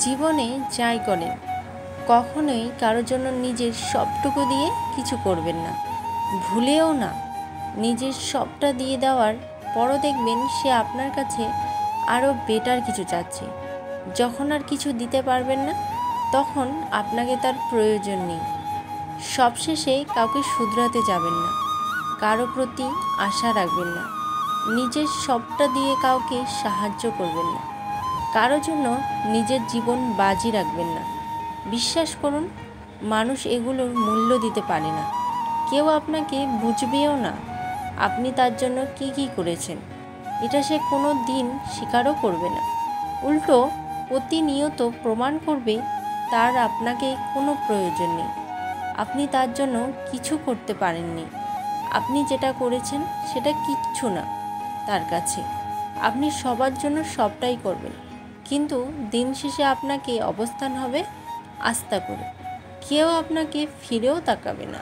জীবনে যাই করেন কখনোই কারোর জন্য নিজের সবটুকু দিয়ে কিছু করবেন না, ভুলেও না। নিজের সবটা দিয়ে দেওয়ার পরও দেখবেন সে আপনার কাছে আরও বেটার কিছু চাচ্ছে। যখন আর কিছু দিতে পারবেন না তখন আপনাকে তার প্রয়োজন নেই। সবশেষে কাউকে শুধরাতে যাবেন না, কারো প্রতি আশা রাখবেন না, নিজের সবটা দিয়ে কাউকে সাহায্য করবেন না, কারো জন্য নিজের জীবন বাজি রাখবেন না। বিশ্বাস করুন, মানুষ এগুলোর মূল্য দিতে পারে না। কেউ আপনাকে বুঝবেও না আপনি তার জন্য কি করেছেন, এটা সে কোনো দিন স্বীকারও করবে না। উল্টো প্রতিনিয়ত প্রমাণ করবে তার আপনাকে কোনো প্রয়োজন নেই, আপনি তার জন্য কিছু করতে পারেননি। আপনি যেটা করেছেন সেটা কিচ্ছু না তার কাছে। আপনি সবার জন্য সবটাই করবেন, কিন্তু দিন শেষে আপনাকে অবস্থান হবে আস্থা করে। কেউ আপনাকে ফিরেও তাকাবে না।